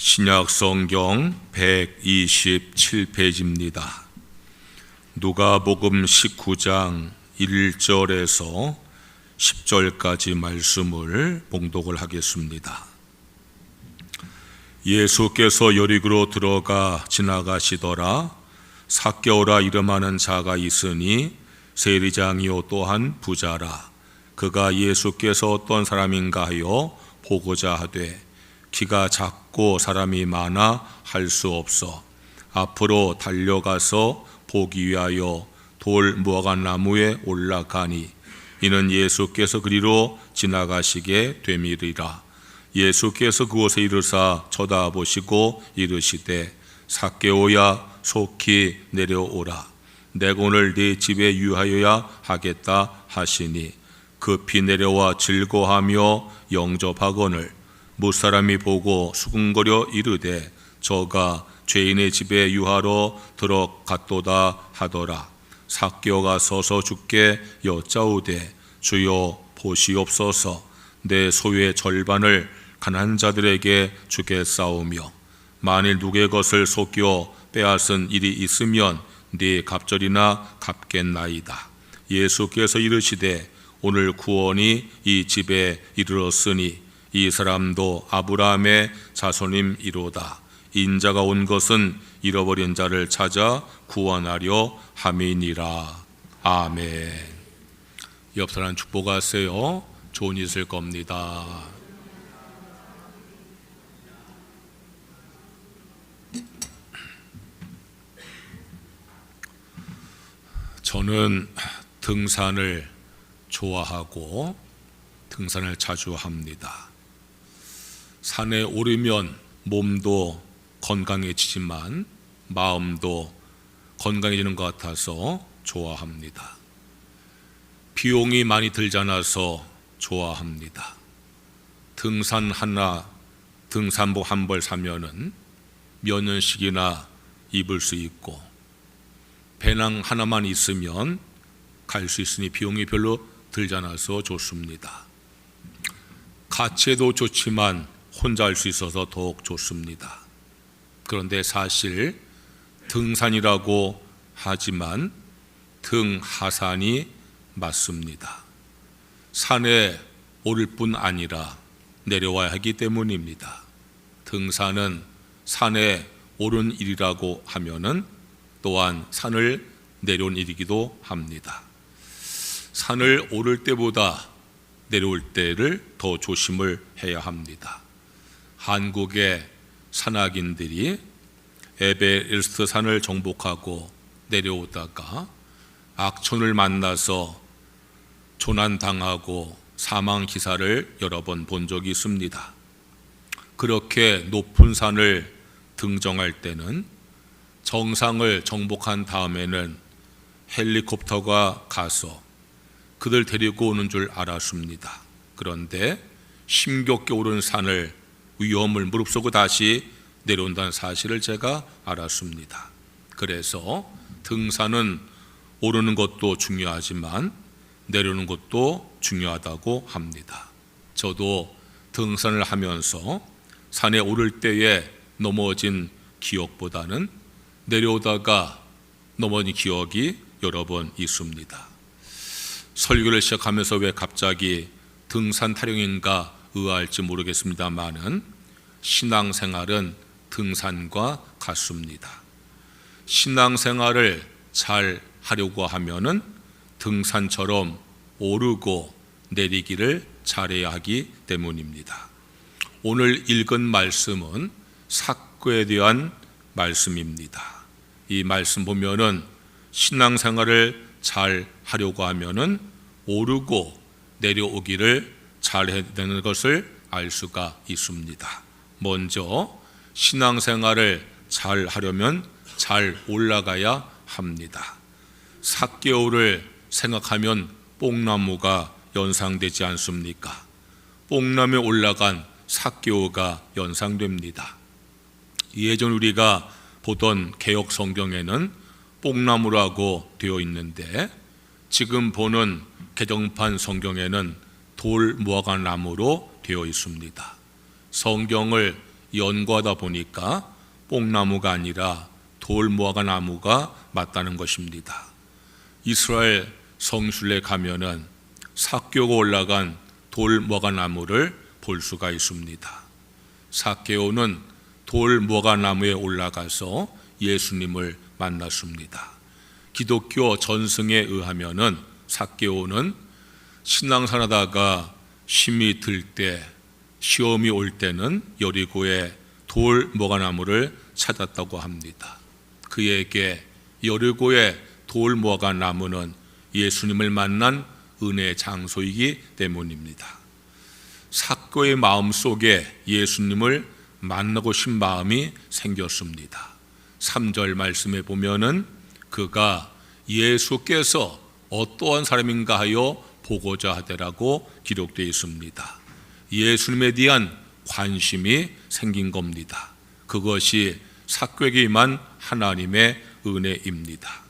신약 성경 127페이지입니다. 누가복음 19장 1절에서 10절까지 말씀을 봉독을 하겠습니다. 예수께서 여리고로 들어가 지나가시더라. 삭개오라 이름하는 자가 있으니 세리장이요 또한 부자라. 그가 예수께서 어떤 사람인가 하여 보고자 하되 키가 작고 사람이 많아 할 수 없어 앞으로 달려가서 보기 위하여 돌 무화과 나무에 올라가니 이는 예수께서 그리로 지나가시게 되밀이라. 예수께서 그곳에 이르사 쳐다보시고 이르시되 삭개오야 속히 내려오라. 내가 오늘 네 집에 유하여야 하겠다 하시니 급히 내려와 즐거하며 영접하거늘 무사람이 보고 수군거려 이르되 저가 죄인의 집에 유하러 들어갔도다 하더라. 삭개오가 서서 주께 여짜오되 주여 보시옵소서. 내 소유의 절반을 가난한 자들에게 주겠사오며 만일 누구의 것을 속여 빼앗은 일이 있으면 네 갑절이나 갚겠나이다. 예수께서 이르시되 오늘 구원이 이 집에 이르렀으니 이 사람도 아브라함의 자손임이로다. 인자가 온 것은 잃어버린 자를 찾아 구원하려 함이니라. 아멘. 옆 사람 축복하세요. 좋은 일 있을 겁니다. 저는 등산을 좋아하고 등산을 자주 합니다. 산에 오르면 몸도 건강해지지만 마음도 건강해지는 것 같아서 좋아합니다. 비용이 많이 들지 않아서 좋아합니다. 등산 하나, 등산복 한 벌 사면은 몇 년씩이나 입을 수 있고 배낭 하나만 있으면 갈 수 있으니 비용이 별로 들지 않아서 좋습니다. 같이도 좋지만 혼자 할 수 있어서 더욱 좋습니다. 그런데 사실 등산이라고 하지만 등하산이 맞습니다. 산에 오를 뿐 아니라 내려와야 하기 때문입니다. 등산은 산에 오른 일이라고 하면은 또한 산을 내려온 일이기도 합니다. 산을 오를 때보다 내려올 때를 더 조심을 해야 합니다. 한국의 산악인들이 에베레스트 산을 정복하고 내려오다가 악천을 만나서 조난당하고 사망 기사를 여러 번 본 적이 있습니다. 그렇게 높은 산을 등정할 때는 정상을 정복한 다음에는 헬리콥터가 가서 그들 데리고 오는 줄 알았습니다. 그런데 힘겹게 오른 산을 위험을 무릅쓰고 다시 내려온다는 사실을 제가 알았습니다. 그래서 등산은 오르는 것도 중요하지만 내려오는 것도 중요하다고 합니다. 저도 등산을 하면서 산에 오를 때에 넘어진 기억보다는 내려오다가 넘어진 기억이 여러 번 있습니다. 설교를 시작하면서 왜 갑자기 등산 타령인가 의아할지 모르겠습니다만은 신앙생활은 등산과 같습니다. 신앙생활을 잘 하려고 하면은 등산처럼 오르고 내리기를 잘해야 하기 때문입니다. 오늘 읽은 말씀은 삭개오에 대한 말씀입니다. 이 말씀 보면은 신앙생활을 잘 하려고 하면은 오르고 내려오기를 잘 해야 되는 것을 알 수가 있습니다. 먼저 신앙생활을 잘 하려면 잘 올라가야 합니다. 삭개오를 생각하면 뽕나무가 연상되지 않습니까? 뽕나무에 올라간 삭개오가 연상됩니다. 예전 우리가 보던 개역 성경에는 뽕나무라고 되어 있는데 지금 보는 개정판 성경에는 돌 무화과 나무로 되어 있습니다. 성경을 연구하다 보니까 뽕나무가 아니라 돌무화과 나무가 맞다는 것입니다. 이스라엘 성순례 가면은 삭개오가 올라간 돌무화과 나무를 볼 수가 있습니다. 삭개오는 돌무화과 나무에 올라가서 예수님을 만났습니다. 기독교 전승에 의하면은 삭개오는 신앙생활하다가 힘이 들 때, 시험이 올 때는 여리고에 돌무화과 나무를 찾았다고 합니다. 그에게 여리고의 돌무화과 나무는 예수님을 만난 은혜의 장소이기 때문입니다. 삭개오의 마음속에 예수님을 만나고 싶은 마음이 생겼습니다. 3절 말씀에 보면은 그가 예수께서 어떠한 사람인가 하여 보고자 하더라고 기록되어 있습니다. 예수님에 대한 관심이 생긴 겁니다. 그것이 삭개오에게 임한 하나님의 은혜입니다.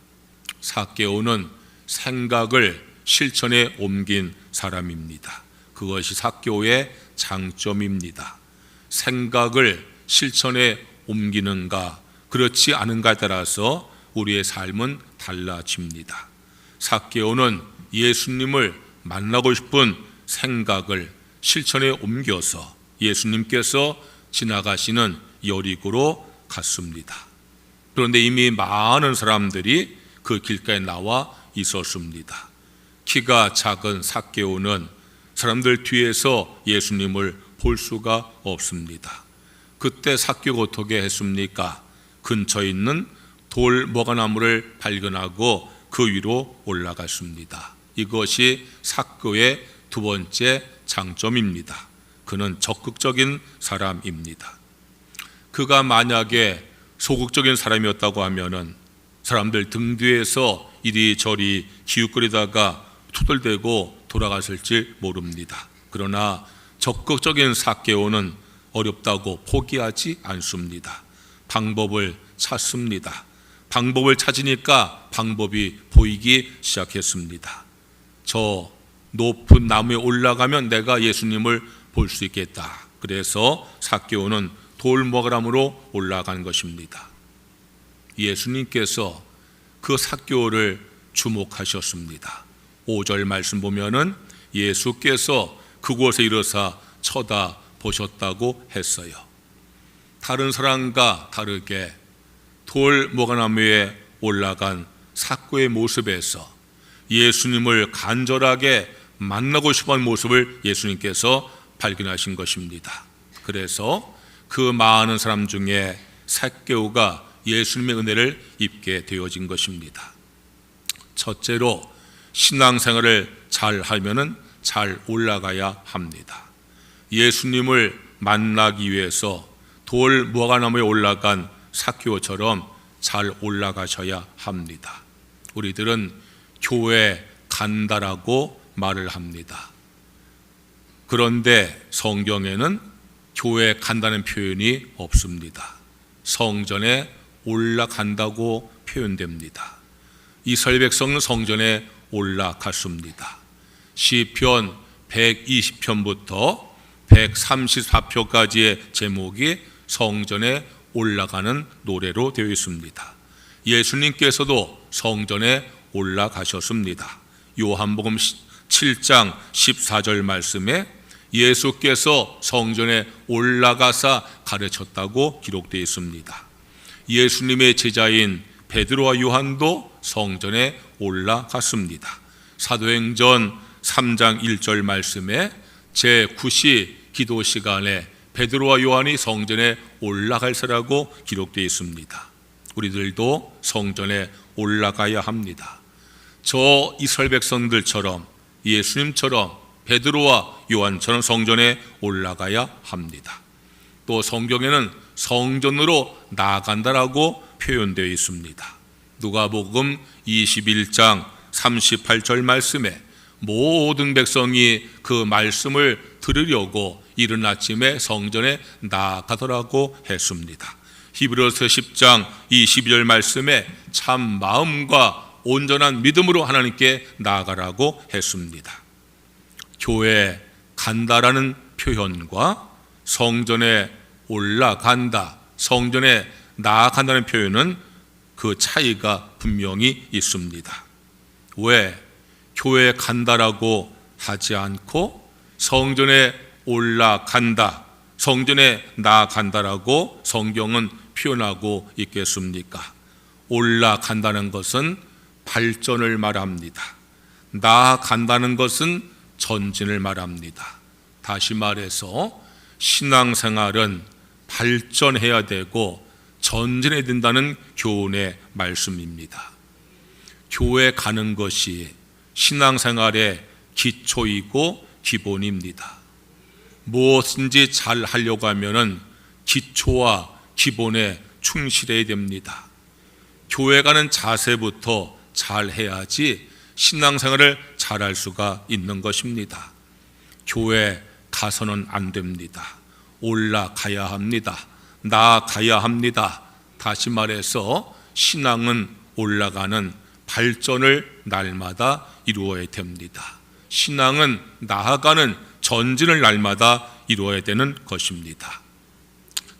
삭개오는 생각을 실천에 옮긴 사람입니다. 그것이 삭개오의 장점입니다. 생각을 실천에 옮기는가 그렇지 않은가에 따라서 우리의 삶은 달라집니다. 삭개오는 예수님을 만나고 싶은 생각을 실천에 옮겨서 예수님께서 지나가시는 여리고로 갔습니다. 그런데 이미 많은 사람들이 그 길가에 나와 있었습니다. 키가 작은 삭개오는 사람들 뒤에서 예수님을 볼 수가 없습니다. 그때 삭개오가 어떻게 했습니까? 근처에 있는 돌무화과 나무를 발견하고 그 위로 올라갔습니다. 이것이 삭개오의 두 번째 장점입니다. 그는 적극적인 사람입니다. 그가 만약에 소극적인 사람이었다고 하면은 사람들 등 뒤에서 이리저리 기웃거리다가 투덜대고 돌아갔을지 모릅니다. 그러나 적극적인 삭개오는 어렵다고 포기하지 않습니다. 방법을 찾습니다. 방법을 찾으니까 방법이 보이기 시작했습니다. 저 높은 나무에 올라가면 내가 예수님을 볼 수 있겠다. 그래서 삭개오는 돌무화과 나무로 올라간 것입니다. 예수님께서 그 삭개오를 주목하셨습니다. 5절 말씀 보면은 예수께서 그곳에 이르사 쳐다보셨다고 했어요. 다른 사람과 다르게 돌무화과 나무에 올라간 삭개오의 모습에서 예수님을 간절하게 만나고 싶어하는 모습을 예수님께서 발견하신 것입니다. 그래서 그 많은 사람 중에 삭개오가 예수님의 은혜를 입게 되어진 것입니다. 첫째로 신앙생활을 잘 하면은 잘 올라가야 합니다. 예수님을 만나기 위해서 돌무화과 나무에 올라간 삭개오처럼 잘 올라가셔야 합니다. 우리들은 교회 간다라고 말을 합니다. 그런데 성경에는 교회 간다는 표현이 없습니다. 성전에 올라간다고 표현됩니다. 이스라엘 백성은 성전에 올라갔습니다. 시편 120편부터 134편까지의 제목이 성전에 올라가는 노래로 되어 있습니다. 예수님께서도 성전에 올라가셨습니다. 요한복음 7장 14절 말씀에 예수께서 성전에 올라가사 가르쳤다고 기록되어 있습니다. 예수님의 제자인 베드로와 요한도 성전에 올라갔습니다. 사도행전 3장 1절 말씀에 제9시 기도 시간에 베드로와 요한이 성전에 올라갈세라고 기록되어 있습니다. 우리들도 성전에 올라가야 합니다. 저 이스라엘 백성들처럼 예수님처럼 베드로와 요한처럼 성전에 올라가야 합니다. 또 성경에는 성전으로 나아간다라고 표현되어 있습니다. 누가복음 21장 38절 말씀에 모든 백성이 그 말씀을 들으려고 이른 아침에 성전에 나아가더라고 했습니다. 히브리서 10장 22절 말씀에 참 마음과 온전한 믿음으로 하나님께 나아가라고 했습니다. 교회에 간다라는 표현과 성전에 올라간다, 성전에 나아간다는 표현은 그 차이가 분명히 있습니다. 왜 교회에 간다라고 하지 않고 성전에 올라간다, 성전에 나아간다라고 성경은 표현하고 있겠습니까? 올라간다는 것은 발전을 말합니다. 나아간다는 것은 전진을 말합니다. 다시 말해서 신앙생활은 발전해야 되고 전진해야 된다는 교훈의 말씀입니다. 교회 가는 것이 신앙생활의 기초이고 기본입니다. 무엇인지 잘 하려고 하면은 기초와 기본에 충실해야 됩니다. 교회 가는 자세부터 잘 해야지 신앙생활을 잘할 수가 있는 것입니다. 교회 가서는 안 됩니다. 올라가야 합니다. 나아가야 합니다. 다시 말해서 신앙은 올라가는 발전을 날마다 이루어야 됩니다. 신앙은 나아가는 전진을 날마다 이루어야 되는 것입니다.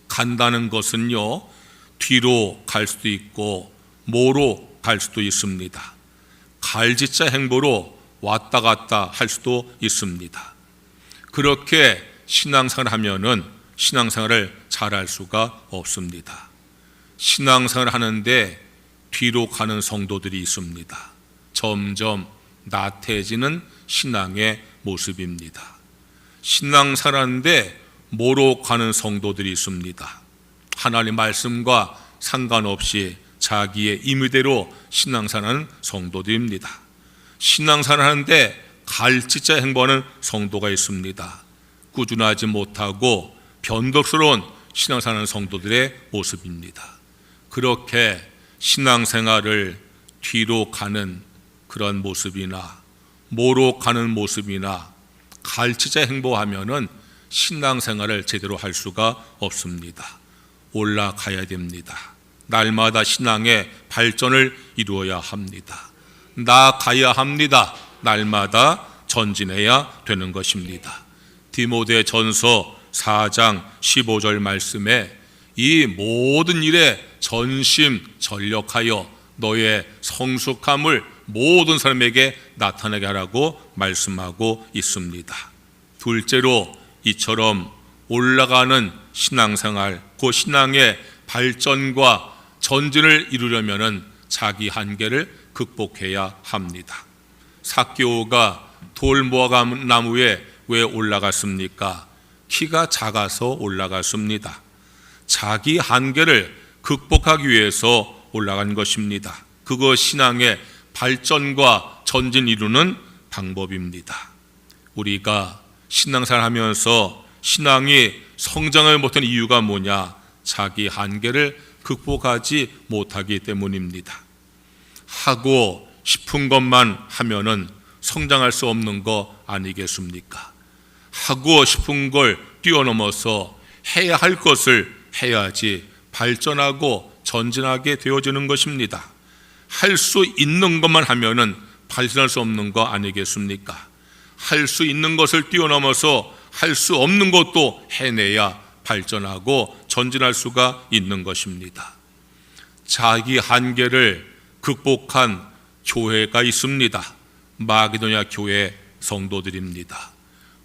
간다는 것은요, 뒤로 갈 수도 있고 모로 갈 수도 있습니다. 갈지자 행보로 왔다 갔다 할 수도 있습니다. 그렇게 신앙생활을 하면은 신앙생활을 잘할 수가 없습니다. 신앙생활을 하는데 뒤로 가는 성도들이 있습니다. 점점 나태해지는 신앙의 모습입니다. 신앙생활을 하는데 모로 가는 성도들이 있습니다. 하나님 말씀과 상관없이 자기의 임의대로 신앙생활하는 성도들입니다. 신앙생활을 하는데 갈지자 행보하는 성도가 있습니다. 꾸준하지 못하고 변덕스러운 신앙생활하는 성도들의 모습입니다. 그렇게 신앙생활을 뒤로 가는 그런 모습이나 모로 가는 모습이나 갈지자 행보하면은 신앙생활을 제대로 할 수가 없습니다. 올라가야 됩니다. 날마다 신앙의 발전을 이루어야 합니다. 나아가야 합니다. 날마다 전진해야 되는 것입니다. 디모데전서 4장 15절 말씀에 이 모든 일에 전심전력하여 너의 성숙함을 모든 사람에게 나타나게 하라고 말씀하고 있습니다. 둘째로 이처럼 올라가는 신앙생활, 그 신앙의 발전과 전진을 이루려면 자기 한계를 극복해야 합니다. 삭개오가 돌무화과나무에 왜 올라갔습니까? 키가 작아서 올라갔습니다. 자기 한계를 극복하기 위해서 올라간 것입니다. 그거 신앙의 발전과 전진 이루는 방법입니다. 우리가 신앙생활 하면서 신앙이 성장을 못한 이유가 뭐냐? 자기 한계를 극복하지 못하기 때문입니다. 하고 싶은 것만 하면은 성장할 수 없는 거 아니겠습니까? 하고 싶은 걸 뛰어넘어서 해야 할 것을 해야지 발전하고 전진하게 되어지는 것입니다. 할 수 있는 것만 하면은 발전할 수 없는 거 아니겠습니까? 할 수 있는 것을 뛰어넘어서 할 수 없는 것도 해내야 발전하고 전진할 수가 있는 것입니다. 자기 한계를 극복한 교회가 있습니다. 마게도냐 교회 성도들입니다.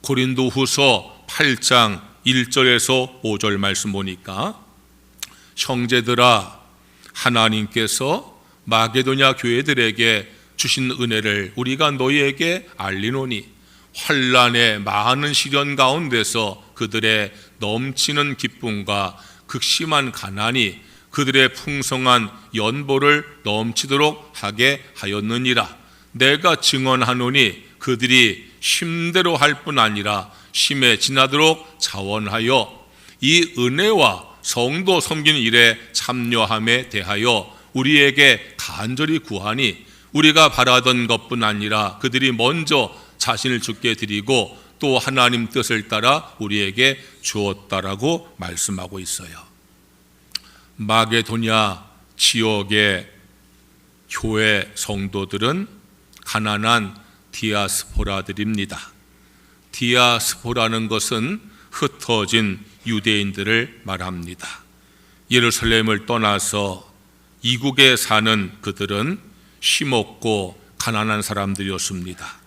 고린도후서 8장 1절에서 5절 말씀 보니까 형제들아, 하나님께서 마게도냐 교회들에게 주신 은혜를 우리가 너희에게 알리노니 환난의 많은 시련 가운데서 그들의 넘치는 기쁨과 극심한 가난이 그들의 풍성한 연보를 넘치도록 하게 하였느니라. 내가 증언하노니 그들이 쉼대로 할 뿐 아니라 쉼에 지나도록 자원하여 이 은혜와 성도 섬기는 일에 참여함에 대하여 우리에게 간절히 구하니 우리가 바라던 것뿐 아니라 그들이 먼저 자신을 주께 드리고 또 하나님 뜻을 따라 우리에게 주었다라고 말씀하고 있어요. 마게도냐 지역의 교회 성도들은 가난한 디아스포라들입니다. 디아스포라는 것은 흩어진 유대인들을 말합니다. 예루살렘을 떠나서 이국에 사는 그들은 힘없고 가난한 사람들이었습니다.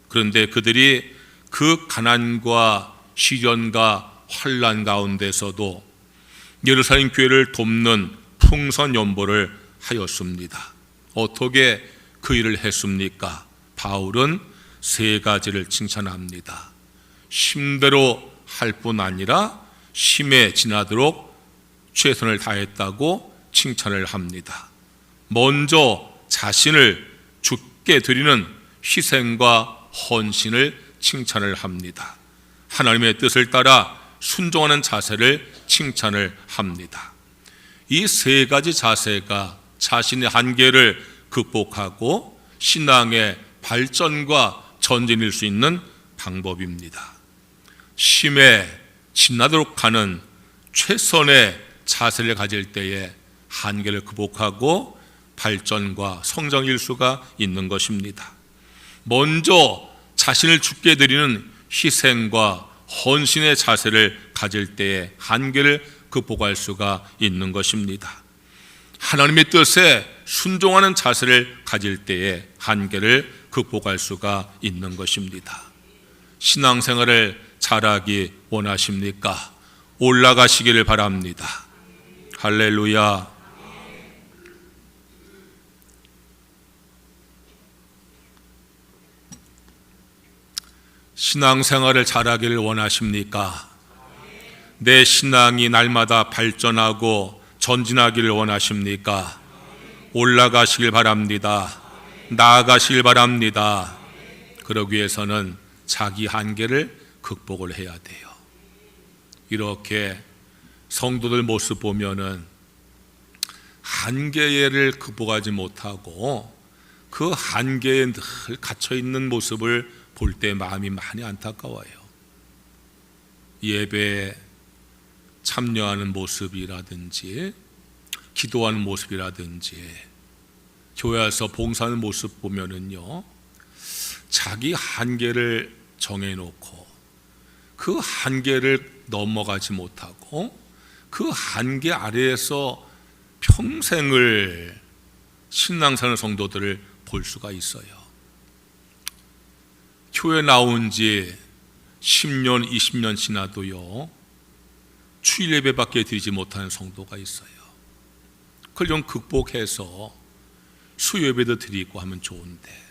그런데 그들이 그 가난과 시련과 환난 가운데서도 예루살렘 교회를 돕는 풍선연보를 하였습니다. 어떻게 그 일을 했습니까? 바울은 세 가지를 칭찬합니다. 힘대로 할 뿐 아니라 힘에 지나도록 최선을 다했다고 칭찬을 합니다. 먼저 자신을 죽게 드리는 희생과 헌신을 칭찬을 합니다. 하나님의 뜻을 따라 순종하는 자세를 칭찬을 합니다. 이 세 가지 자세가 자신의 한계를 극복하고 신앙의 발전과 전진일 수 있는 방법입니다. 힘에 지나도록 하는 최선의 자세를 가질 때에 한계를 극복하고 발전과 성장일 수가 있는 것입니다. 먼저 자신을 죽게 드리는 희생과 헌신의 자세를 가질 때에 한계를 극복할 수가 있는 것입니다. 하나님의 뜻에 순종하는 자세를 가질 때에 한계를 극복할 수가 있는 것입니다. 신앙생활을 잘하기 원하십니까? 올라가시기를 바랍니다. 할렐루야. 신앙생활을 잘하기를 원하십니까? 내 신앙이 날마다 발전하고 전진하기를 원하십니까? 올라가시길 바랍니다. 나아가시길 바랍니다. 그러기 위해서는 자기 한계를 극복을 해야 돼요. 이렇게 성도들 모습 보면은 한계를 극복하지 못하고 그 한계에 늘 갇혀 있는 모습을 볼 때 마음이 많이 안타까워요. 예배에 참여하는 모습이라든지 기도하는 모습이라든지 교회 와서 봉사하는 모습 보면은요, 자기 한계를 정해놓고 그 한계를 넘어가지 못하고 그 한계 아래에서 평생을 신앙생활 성도들을 볼 수가 있어요. 교회 나온 지 10년, 20년 지나도요, 주일 예배밖에 드리지 못하는 성도가 있어요. 그걸 좀 극복해서 수요 예배도 드리고 하면 좋은데,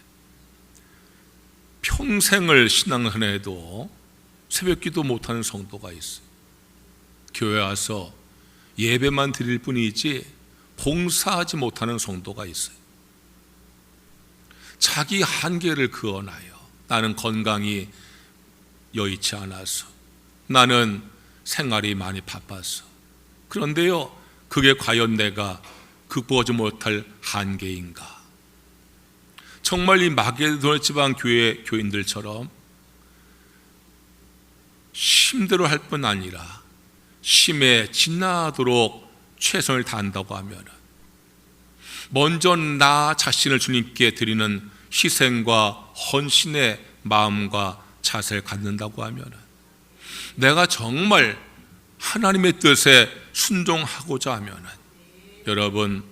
평생을 신앙을 해도 새벽기도 못하는 성도가 있어요. 교회 와서 예배만 드릴 뿐이지 봉사하지 못하는 성도가 있어요. 자기 한계를 그어놔요. 나는 건강이 여의치 않아서, 나는 생활이 많이 바빠서. 그런데요, 그게 과연 내가 극복하지 못할 한계인가? 정말 이 마게도냐 지방 교회 교인들처럼 힘대로 할 뿐 아니라 힘에 지나도록 최선을 다한다고 하면, 먼저 나 자신을 주님께 드리는 희생과 헌신의 마음과 자세를 갖는다고 하면, 내가 정말 하나님의 뜻에 순종하고자 하면, 여러분,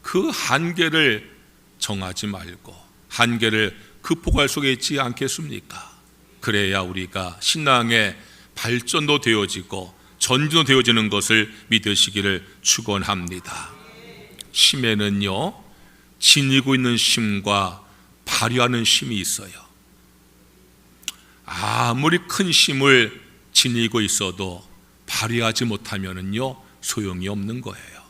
그 한계를 정하지 말고 한계를 극복할 속에 있지 않겠습니까? 그래야 우리가 신앙의 발전도 되어지고 전진도 되어지는 것을 믿으시기를 축원합니다. 힘에는요, 지니고 있는 힘과 발휘하는 힘이 있어요. 아무리 큰 힘을 지니고 있어도 발휘하지 못하면은요, 소용이 없는 거예요.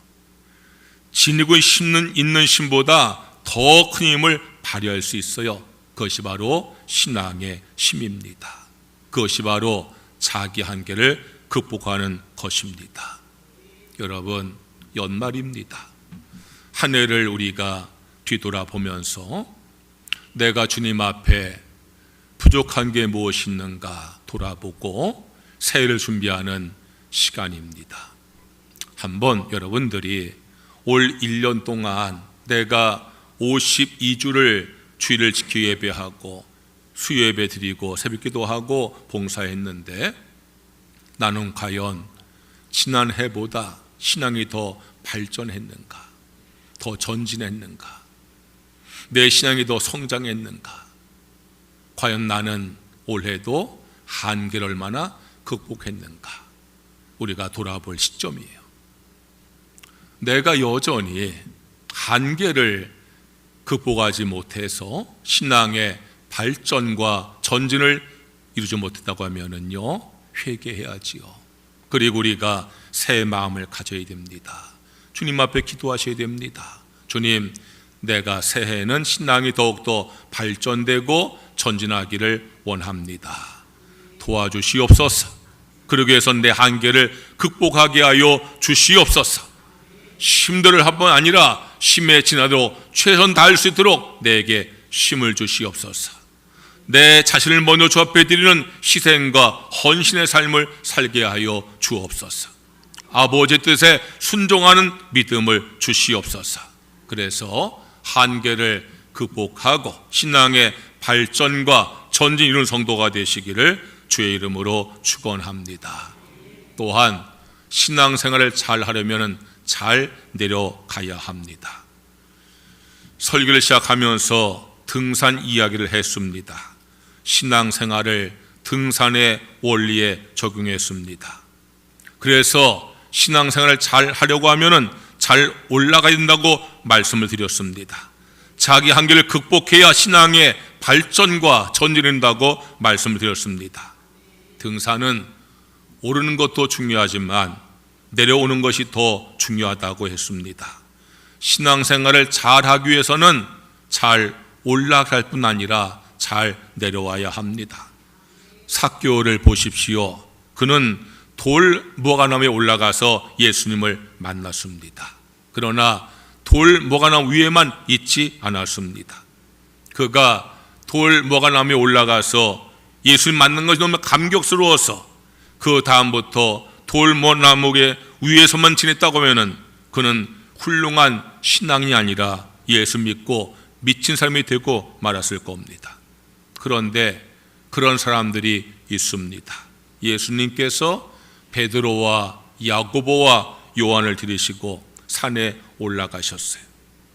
지니고 있는 힘보다 더 큰 힘을 발휘할 수 있어요. 그것이 바로 신앙의 힘입니다. 그것이 바로 자기 한계를 극복하는 것입니다. 여러분, 연말입니다. 한 해를 우리가 뒤돌아보면서 내가 주님 앞에 부족한 게 무엇이 있는가 돌아보고 새해를 준비하는 시간입니다. 한번 여러분들이 올 1년 동안 내가 52주를 주일을 지켜 예배하고 수요 예배 드리고 새벽 기도하고 봉사했는데, 나는 과연 지난해보다 신앙이 더 발전했는가? 더 전진했는가? 내 신앙이 더 성장했는가? 과연 나는 올해도 한계를 얼마나 극복했는가? 우리가 돌아볼 시점이에요. 내가 여전히 한계를 극복하지 못해서 신앙의 발전과 전진을 이루지 못했다고 하면은요, 회개해야지요. 그리고 우리가 새 마음을 가져야 됩니다. 주님 앞에 기도하셔야 됩니다. 주님, 내가 새해에는 신앙이 더욱더 발전되고 전진하기를 원합니다. 도와주시옵소서. 그러기 위해서 내 한계를 극복하게 하여 주시옵소서. 힘들을 한 번 아니라 힘에 지나도 최선 다할 수 있도록 내게 힘을 주시옵소서. 내 자신을 먼저 주 앞에 드리는 희생과 헌신의 삶을 살게 하여 주옵소서. 아버지의 뜻에 순종하는 믿음을 주시옵소서. 그래서 한계를 극복하고 신앙의 발전과 전진 이룬 성도가 되시기를 주의 이름으로 축원합니다. 또한 신앙생활을 잘 하려면 잘 내려가야 합니다. 설교를 시작하면서 등산 이야기를 했습니다. 신앙생활을 등산의 원리에 적용했습니다. 그래서 신앙생활을 잘 하려고 하면 잘 올라가야 된다고 말씀을 드렸습니다. 자기 한계를 극복해야 신앙의 발전과 전진된다고 말씀을 드렸습니다. 등산은 오르는 것도 중요하지만 내려오는 것이 더 중요하다고 했습니다. 신앙생활을 잘 하기 위해서는 잘 올라갈 뿐 아니라 잘 내려와야 합니다. 삭개오를 보십시오. 그는 돌 모가나무에 올라가서 예수님을 만났습니다. 그러나 돌 모가나무 위에만 있지 않았습니다. 그가 돌 모가나무에 올라가서 예수님 만난 것이 너무 감격스러워서 그 다음부터 돌 모가나무 위에서만 지냈다고 하면 그는 훌륭한 신앙이 아니라 예수 믿고 미친 사람이 되고 말았을 겁니다. 그런데 그런 사람들이 있습니다. 예수님께서 베드로와 야고보와 요한을 들이시고 산에 올라가셨어요.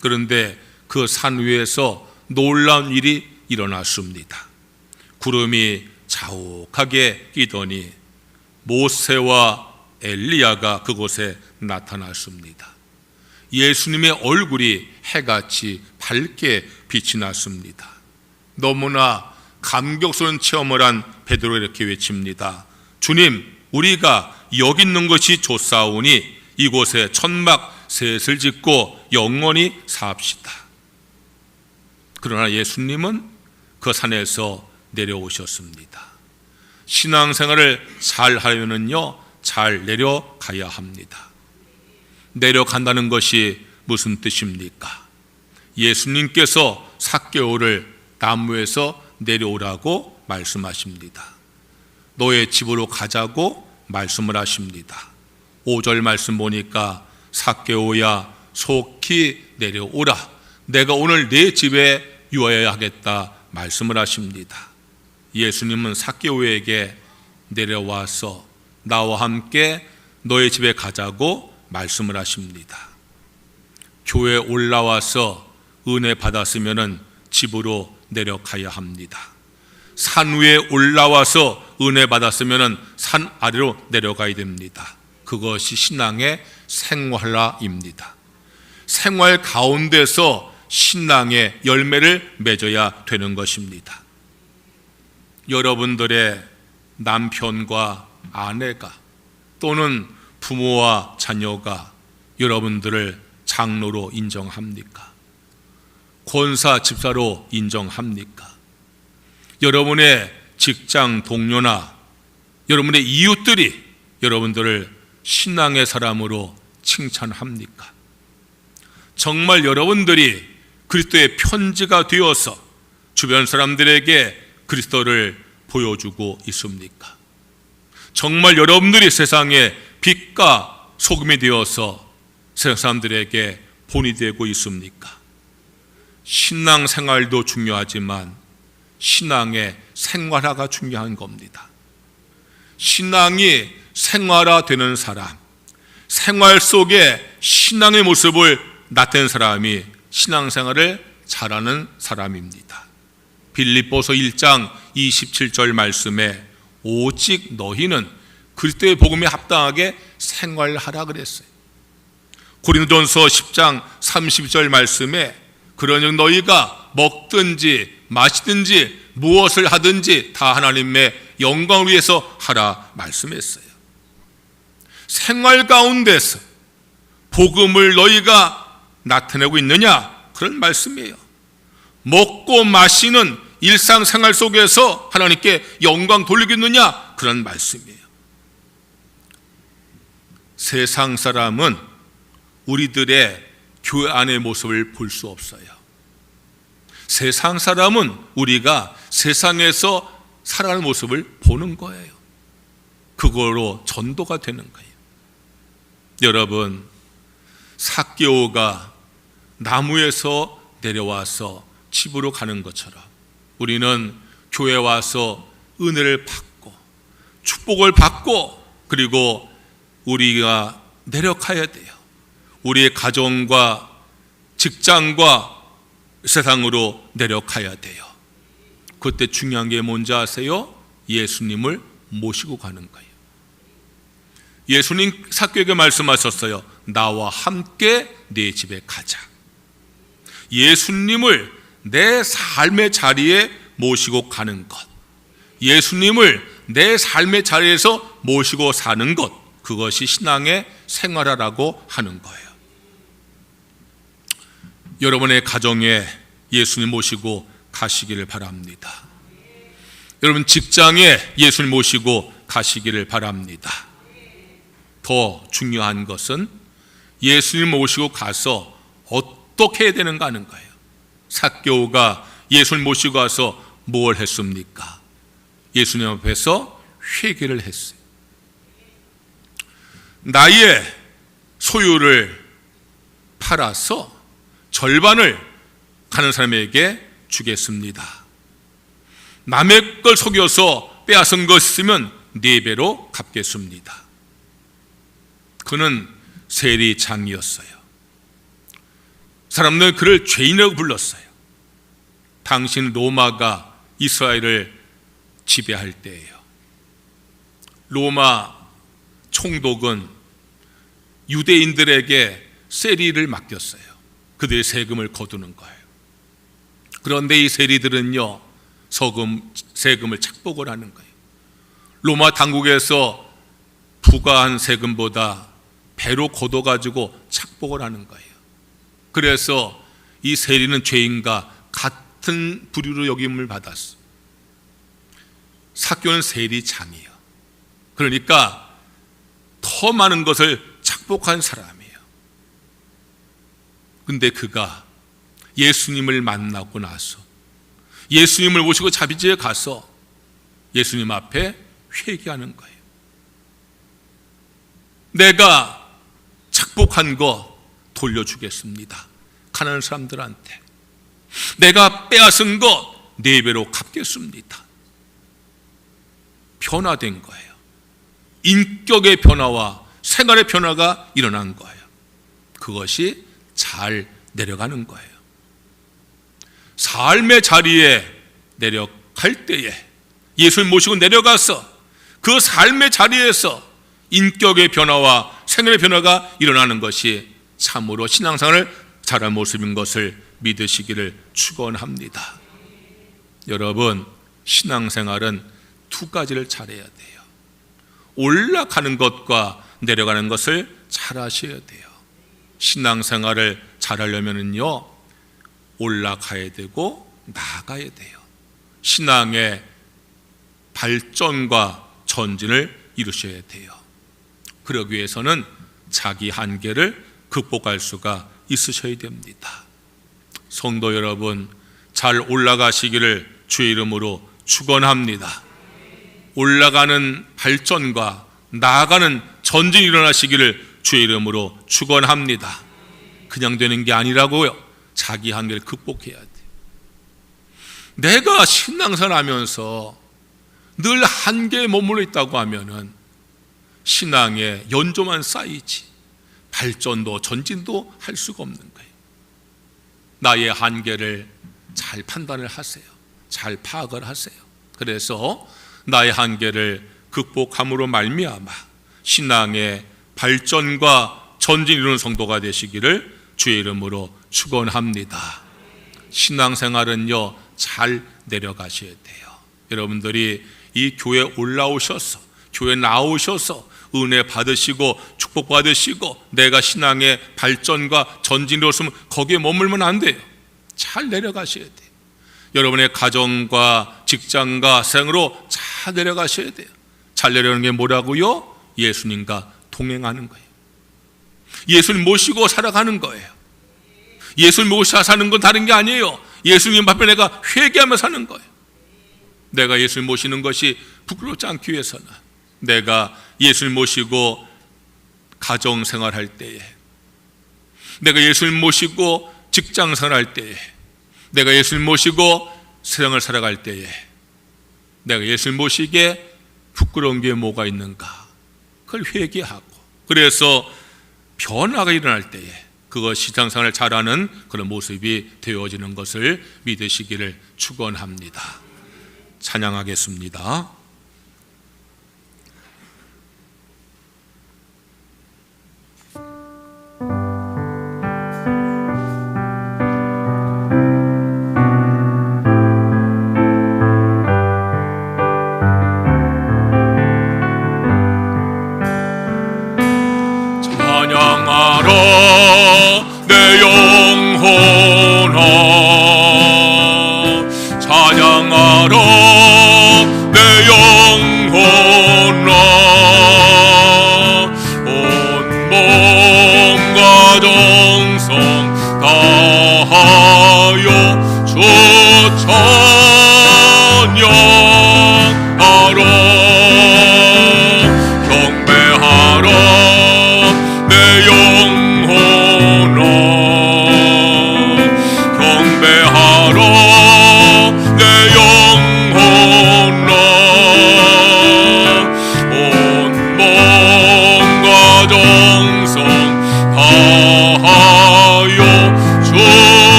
그런데 그 산 위에서 놀라운 일이 일어났습니다. 구름이 자욱하게 끼더니 모세와 엘리야가 그곳에 나타났습니다. 예수님의 얼굴이 해같이 밝게 빛이 났습니다. 너무나 감격스러운 체험을 한 베드로가 이렇게 외칩니다. 주님, 우리가 여기 있는 것이 좋사오니 이곳에 천막 셋을 짓고 영원히 삽시다. 그러나 예수님은 그 산에서 내려오셨습니다. 신앙생활을 잘 하려면요, 잘 내려가야 합니다. 내려간다는 것이 무슨 뜻입니까? 예수님께서 삭개오를 나무에서 내려오라고 말씀하십니다. 너의 집으로 가자고 말씀을 하십니다. 5절 말씀 보니까 삭개오야 속히 내려오라. 내가 오늘 내 집에 유하여야 하겠다 말씀을 하십니다. 예수님은 삭개오에게 내려와서 나와 함께 너의 집에 가자고 말씀을 하십니다. 교회에 올라와서 은혜 받았으면 집으로 내려가야 합니다. 산 위에 올라와서 은혜 받았으면 산 아래로 내려가야 됩니다. 그것이 신앙의 생활화입니다. 생활 가운데서 신앙의 열매를 맺어야 되는 것입니다. 여러분들의 남편과 아내가 또는 부모와 자녀가 여러분들을 장로로 인정합니까? 권사 집사로 인정합니까? 여러분의 직장 동료나 여러분의 이웃들이 여러분들을 신앙의 사람으로 칭찬합니까? 정말 여러분들이 그리스도의 편지가 되어서 주변 사람들에게 그리스도를 보여주고 있습니까? 정말 여러분들이 세상의 빛과 소금이 되어서 세상 사람들에게 본이 되고 있습니까? 신앙생활도 중요하지만 신앙의 생활화가 중요한 겁니다. 신앙이 생활화되는 사람, 생활 속에 신앙의 모습을 나타낸 사람이 신앙생활을 잘하는 사람입니다. 빌립보서 1장 27절 말씀에 오직 너희는 그리스도의 복음에 합당하게 생활하라 그랬어요. 고린도전서 10장 30절 말씀에 그러니 너희가 먹든지 마시든지 무엇을 하든지 다 하나님의 영광을 위해서 하라 말씀했어요. 생활 가운데서 복음을 너희가 나타내고 있느냐? 그런 말씀이에요. 먹고 마시는 일상생활 속에서 하나님께 영광 돌리겠느냐? 그런 말씀이에요. 세상 사람은 우리들의 교회 안의 모습을 볼 수 없어요. 세상 사람은 우리가 세상에서 살아가는 모습을 보는 거예요. 그거로 전도가 되는 거예요. 여러분, 삭개오가 나무에서 내려와서 집으로 가는 것처럼 우리는 교회 와서 은혜를 받고 축복을 받고 그리고 우리가 내려가야 돼요. 우리의 가정과 직장과 세상으로 내려가야 돼요. 그때 중요한 게 뭔지 아세요? 예수님을 모시고 가는 거예요. 예수님 삭개오에게 말씀하셨어요. 나와 함께 네 집에 가자. 예수님을 내 삶의 자리에 모시고 가는 것, 예수님을 내 삶의 자리에서 모시고 사는 것, 그것이 신앙의 생활화라고 하는 거예요. 여러분의 가정에 예수님 모시고 가시기를 바랍니다. 여러분 직장에 예수님 모시고 가시기를 바랍니다. 더 중요한 것은 예수님 모시고 가서 어떻게 해야 되는가 하는 거예요. 삭개오가 예수님 모시고 가서 뭘 했습니까? 예수님 앞에서 회개를 했어요. 나의 소유를 팔아서 절반을 가는 사람에게 주겠습니다. 남의 걸 속여서 빼앗은 것 있으면 4배로 갚겠습니다. 그는 세리장이었어요. 사람들은 그를 죄인이라고 불렀어요. 당신 로마가 이스라엘을 지배할 때예요. 로마 총독은 유대인들에게 세리를 맡겼어요. 그들의 세금을 거두는 거예요. 그런데 이 세리들은요, 세금을 착복을 하는 거예요. 로마 당국에서 부과한 세금보다 배로 걷어가지고 착복을 하는 거예요. 그래서 이 세리는 죄인과 같은 부류로 여김을 받았어. 삭개오는 세리장이에요. 그러니까 더 많은 것을 착복한 사람이에요. 근데 그가 예수님을 만나고 나서 예수님을 모시고 자비지에 가서 예수님 앞에 회개하는 거예요. 내가 착복한 거 돌려주겠습니다. 가난한 사람들한테. 내가 빼앗은 것 4배로 갚겠습니다. 변화된 거예요. 인격의 변화와 생활의 변화가 일어난 거예요. 그것이 잘 내려가는 거예요. 삶의 자리에 내려갈 때에 예수님 모시고 내려가서 그 삶의 자리에서 인격의 변화와 생활의 변화가 일어나는 것이 참으로 신앙생활을 잘한 모습인 것을 믿으시기를 축원합니다. 여러분, 신앙생활은 2가지를 잘해야 돼요. 올라가는 것과 내려가는 것을 잘 하셔야 돼요. 신앙생활을 잘하려면요, 올라가야 되고 나아가야 돼요. 신앙의 발전과 전진을 이루셔야 돼요. 그러기 위해서는 자기 한계를 극복할 수가 있으셔야 됩니다. 성도 여러분, 잘 올라가시기를 주의 이름으로 축원합니다. 올라가는 발전과 나아가는 전진이 일어나시기를 주의 이름으로 축원합니다. 그냥 되는 게 아니라고요. 자기 한계를 극복해야 돼. 내가 신앙생활 하면서 늘 한계에 머물러 있다고 하면은 신앙의 연조만 쌓이지 발전도 전진도 할 수가 없는 거예요. 나의 한계를 잘 판단을 하세요. 잘 파악을 하세요. 그래서 나의 한계를 극복함으로 말미암아 신앙의 발전과 전진 이루는 성도가 되시기를 주의 이름으로 축원합니다. 신앙생활은요, 잘 내려가셔야 돼요. 여러분들이 이 교회에 올라오셔서, 교회에 나오셔서 은혜 받으시고 축복 받으시고 내가 신앙의 발전과 전진으로 있으면 거기에 머물면 안 돼요. 잘 내려가셔야 돼요. 여러분의 가정과 직장과 생으로 잘 내려가셔야 돼요. 잘 내려가는 게 뭐라고요? 예수님과 동행하는 거예요. 예수님 모시고 살아가는 거예요. 예수님 모시고 사는 건 다른 게 아니에요. 예수님 앞에 내가 회개하며 사는 거예요. 내가 예수님 모시는 것이 부끄럽지 않기 위해서는 내가 예수님 모시고 가정생활할 때에, 내가 예수님 모시고 직장생활할 때에, 내가 예수님 모시고 세상을 살아갈 때에 내가 예수님 모시기에 부끄러운 게 뭐가 있는가, 그걸 회개하고, 그래서 변화가 일어날 때에 그거 신앙생활을 잘하는 그런 모습이 되어지는 것을 믿으시기를 축원합니다. 찬양하겠습니다.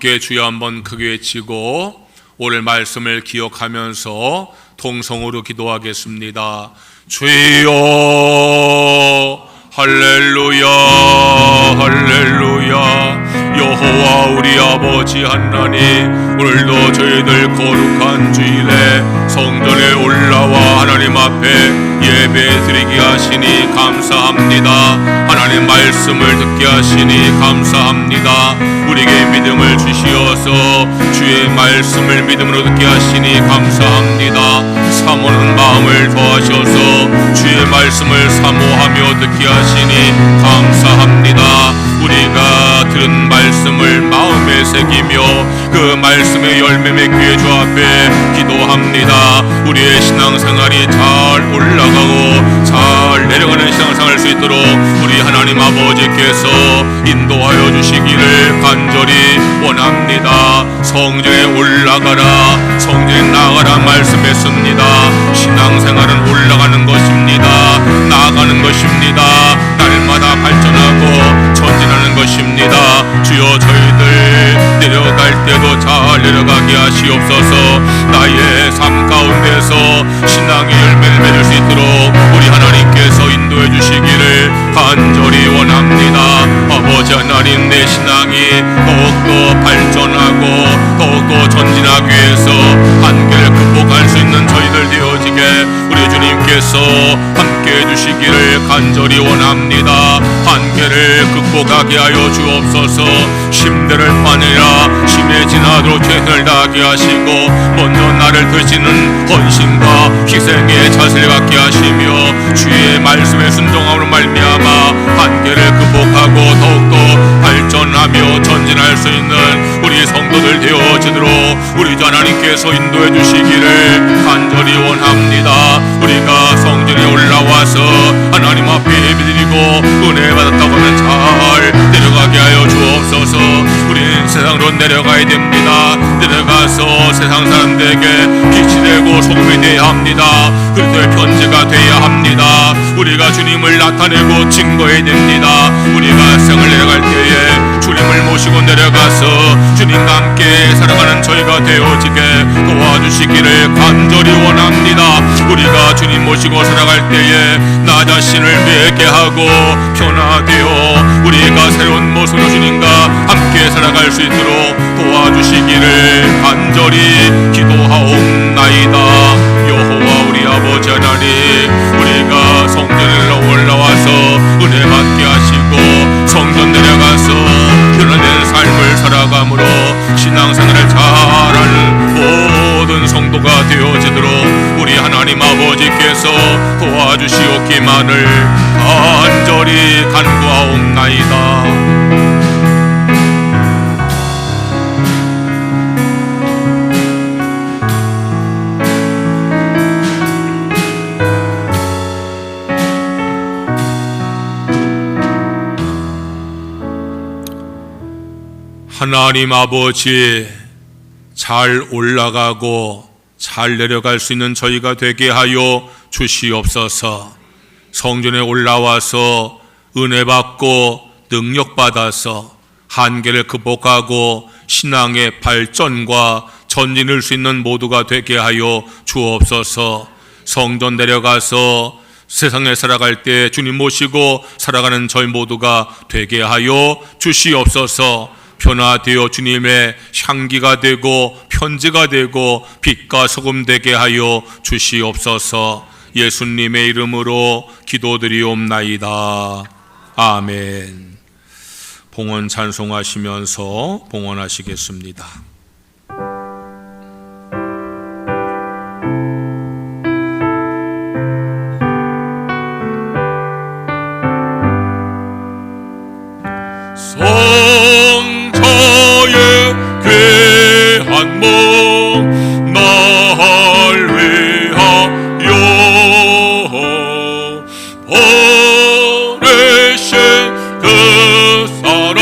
함께 주여 한번 크게 외치고 오늘 말씀을 기억하면서 통성으로 기도하겠습니다. 주여 할렐루야 할렐루야. 여호와 우리 아버지 하나님, 오늘도 저희들 거룩한 주일에 성전에 올라와 하나님 앞에 예배 드리게 하시니 감사합니다. 하나님 말씀을 듣게 하시니 감사합니다. 우리에게 믿음을 주시어서 주의 말씀을 믿음으로 듣게 하시니 감사합니다. 사모하는 마음을 더하셔서 주의 말씀을 사모하며 듣게 하시니 감사합니다. 우리가 들은 말씀을 마음에 새기며 그 말씀의 열매 맺기에 주 앞에 기도합니다. 우리의 신앙생활이 잘 올라가고 잘 내려가는 신앙생활 할 수 있도록 우리 하나님 아버지께서 인도하여 주시기를 간절히 원합니다. 성전에 올라가라, 성전에 나가라 말씀했습니다. 신앙생활은 올라가는 것입니다. 나아가는 것입니다. 날마다 발전하고 전진하는 것입니다. 주여 저희들 내려갈 때도 잘 내려가게 하시옵소서. 나의 삶 가운데서 신앙 주님께서 함께 해주시기를 간절히 원합니다. 한계를 극복하게 하여 주옵소서. 힘들을 아니라 심해 지나도록 최선을 다하게 하시고 먼저 나를 드시는 헌신과 희생의 자세를 갖게 하시며 주의 말씀에 순종함으로 말미암아 한계를 극복하고 더욱더 발전하며 전진할 수 있는 우리 성도들 되어지도록 우리 주 하나님께서 인도해 주시기를 간절히 원합니다. 우리가 성전에 올라와서 하나님 앞에 예배드리고 은혜 받았다고 하면 잘 내려가게 하여 주옵소서. 우리는 세상으로 내려가야 됩니다. 내려가서 세상 사람들에게 빛이 되고 소금이 되어야 합니다. 그리스도의 편지가 되어야 합니다. 우리가 주님을 나타내고 증거해야 됩니다. 우리가 세상을 내려갈 때에 주님을 모시고 내려가서 주님과 함께 살아가는 저희가 되어지게 도와주시기를 간절히 원합니다. 우리가 주님 모시고 살아갈 때에 나 자신을 회개하고 변화되어 우리가 새로운 모습으로 주님과 함께 살아갈 수 있도록 도와주시기를 간절히 기도하옵나이다. 여호와 우리 아버지 하나님, 우리가 성전에 올라와서 은혜 받게 하시고 성전 내려가서 변화된 삶을 살아감으로 신앙생활을 잘하는 모든 성도가 되어지도록 우리 하나님 아버지께서 도와주시옵기만을 간절히 간구하옵나이다. 하나님 아버지, 잘 올라가고 잘 내려갈 수 있는 저희가 되게 하여 주시옵소서. 성전에 올라와서 은혜 받고 능력 받아서 한계를 극복하고 신앙의 발전과 전진할 수 있는 모두가 되게 하여 주옵소서. 성전 내려가서 세상에 살아갈 때 주님 모시고 살아가는 저희 모두가 되게 하여 주시옵소서. 변화되어 주님의 향기가 되고 편지가 되고 빛과 소금 되게 하여 주시옵소서. 예수님의 이름으로 기도드리옵나이다. 아멘. 봉헌 찬송하시면서 봉헌하시겠습니다. 귀한 몸 날 위하여 보내신 그 사랑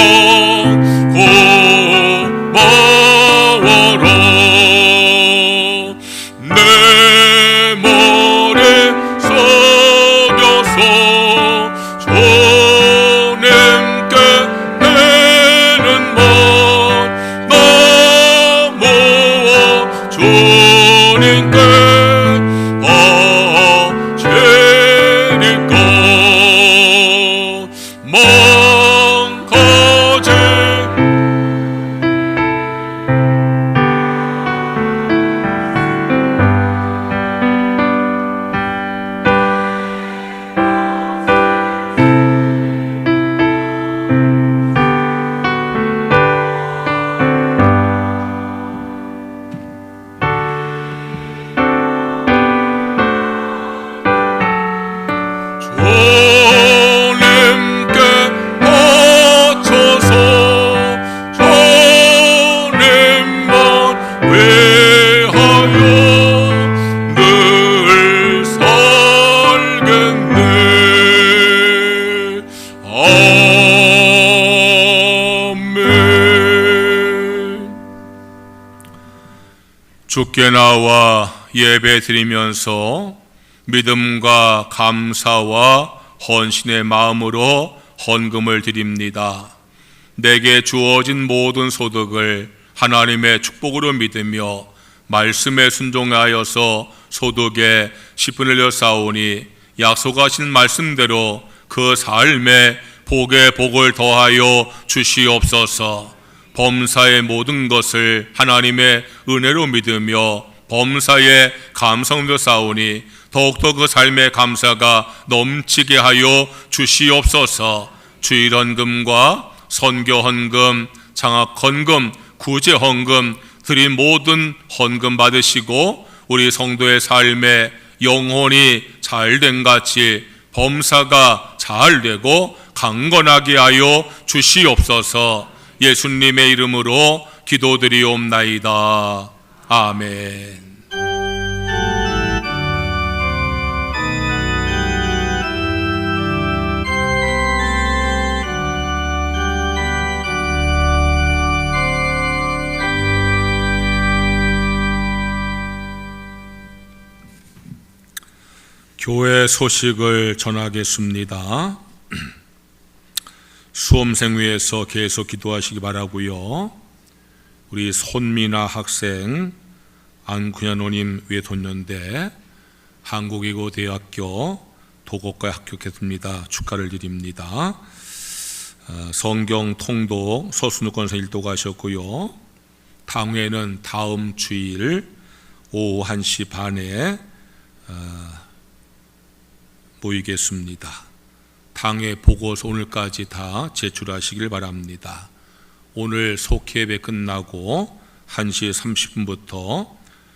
고마워라. 내 머리 숙여서 주님께 내는 주님께 바치리까 망가지 주님께 바쳐서 주님만 위하여 늘 살겠네. 아멘. 주께 나와 예배 드리면서 믿음과 감사와 헌신의 마음으로 헌금을 드립니다. 내게 주어진 모든 소득을 하나님의 축복으로 믿으며 말씀에 순종하여서 소득의 10분을 내어 싸우니 약속하신 말씀대로 그 삶에 복에 복을 더하여 주시옵소서. 범사의 모든 것을 하나님의 은혜로 믿으며 범사에 감성도 쌓으니 더욱더 그 삶의 감사가 넘치게 하여 주시옵소서. 주일헌금과 선교헌금, 장학헌금, 구제헌금 드린 모든 헌금 받으시고 우리 성도의 삶에 영혼이 잘된 같이 범사가 잘되고 강건하게 하여 주시옵소서. 예수님의 이름으로 기도드리옵나이다. 아멘. 교회 소식을 전하겠습니다. 수험생회에서 계속 기도하시기 바라고요. 우리 손미나 학생 안군현호님 외손녀인데 한국외고대학교 도곡과에 합격했습니다. 축하를 드립니다. 성경 통독 서순우권서 일독하셨고요. 당회는 다음 주일 오후 1시 반에 모이겠습니다. 당회 보고서 오늘까지 다 제출하시길 바랍니다. 오늘 속회배 끝나고 1시 30분부터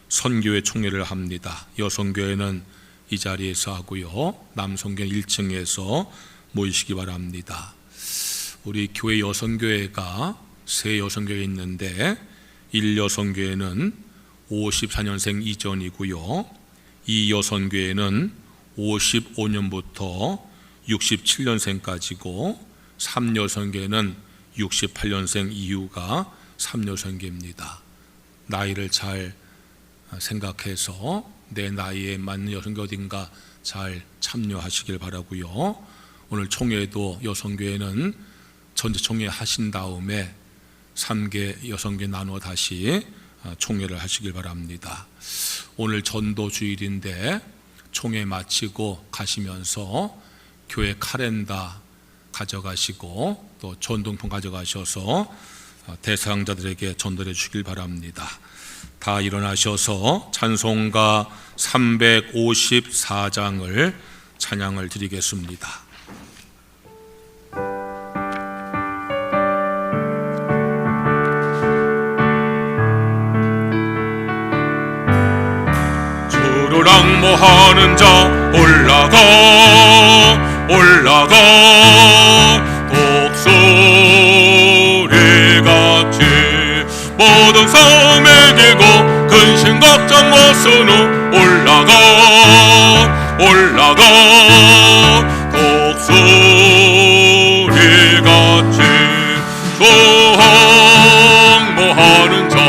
선교회 총회를 합니다. 여성교회는 이 자리에서 하고요. 남성교회 1층에서 모이시기 바랍니다. 우리 교회 여성교회가 세 여성교회 있는데 1여성교회는 54년생 이전이고요. 2여성교회는 55년부터 67년생까지고 3여성교회는 68년생 이후가 3여성교회입니다. 나이를 잘 생각해서 내 나이에 맞는 여성교회 어딘가 잘 참여하시길 바라고요. 오늘 총회도 여성교회는 전체총회 하신 다음에 3개 여성교회 나누어 다시 총회를 하시길 바랍니다. 오늘 전도 주일인데 총회 마치고 가시면서 교회 카렌다 가져가시고 또 전동품 가져가셔서 대상자들에게 전달해 주시길 바랍니다. 다 일어나셔서 찬송가 354장을 찬양을 드리겠습니다. 주를 앙모하는 자 올라가 독수리같이 모든 싸움에 이기고 근심 걱정 벗은 후 올라가 독수리같이 조항모하는 자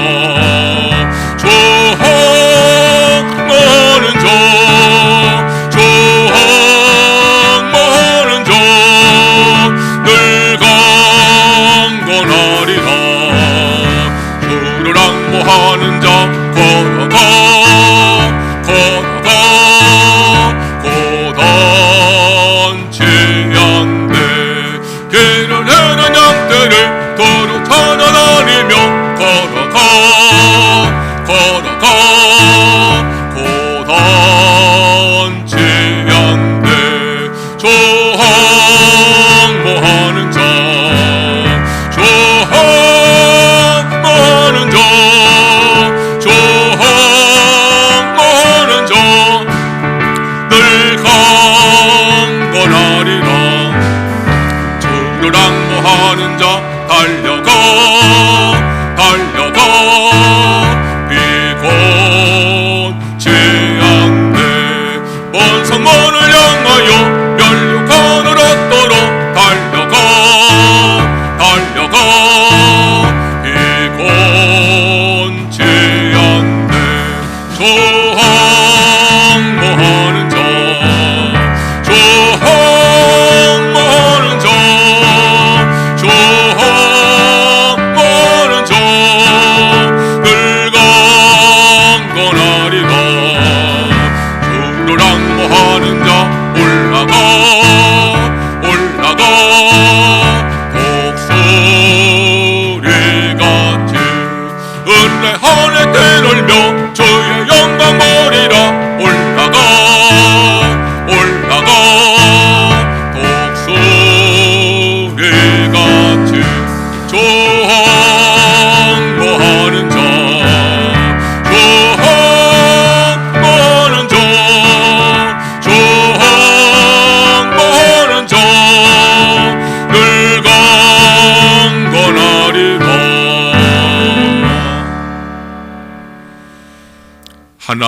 늘 강건하리라. 주를 앙모하는 자 걸어가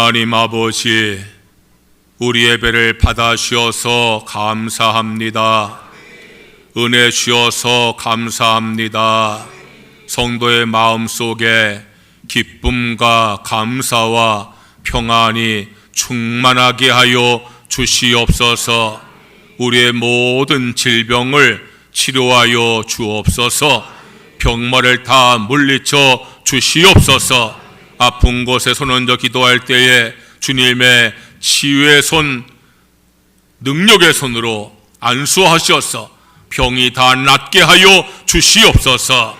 하나님 아버지, 우리 예배를 받아주셔서 감사합니다. 은혜 주셔서 감사합니다. 성도의 마음속에 기쁨과 감사와 평안이 충만하게 하여 주시옵소서. 우리의 모든 질병을 치료하여 주옵소서. 병마를 다 물리쳐 주시옵소서. 아픈 곳에 손 얹어 기도할 때에 주님의 치유의 손, 능력의 손으로 안수하셔서 병이 다 낫게 하여 주시옵소서.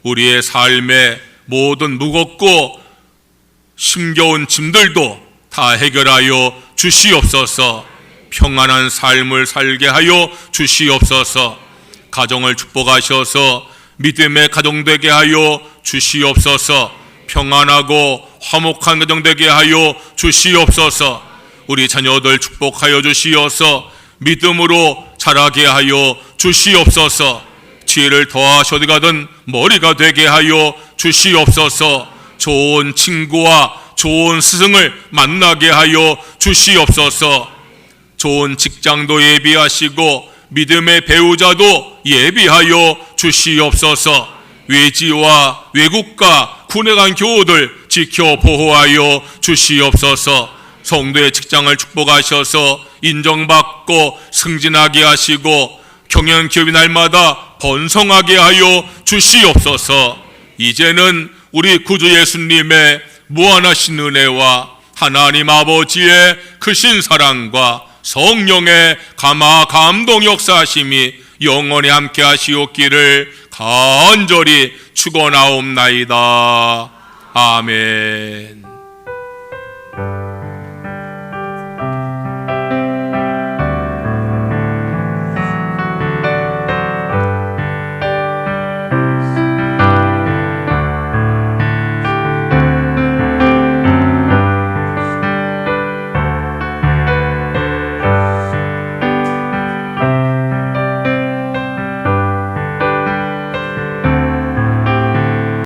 우리의 삶의 모든 무겁고 힘겨운 짐들도 다 해결하여 주시옵소서. 평안한 삶을 살게 하여 주시옵소서. 가정을 축복하셔서 믿음의 가정 되게 하여 주시옵소서. 평안하고 화목한 가정 되게 하여 주시옵소서. 우리 자녀들 축복하여 주시어서 믿음으로 자라게 하여 주시옵소서. 지혜를 더하셔 어디 가든 머리가 되게 하여 주시옵소서. 좋은 친구와 좋은 스승을 만나게 하여 주시옵소서. 좋은 직장도 예비하시고 믿음의 배우자도 예비하여 주시옵소서. 외지와 외국과 군에 간 교우들 지켜 보호하여 주시옵소서. 성도의 직장을 축복하셔서 인정받고 승진하게 하시고 경영 기업이 날마다 번성하게 하여 주시옵소서. 이제는 우리 구주 예수님의 무한하신 은혜와 하나님 아버지의 크신 사랑과 성령의 감화 감동 역사하심이 영원히 함께 하시옵기를 간절히 축원하옵나이다. 아멘.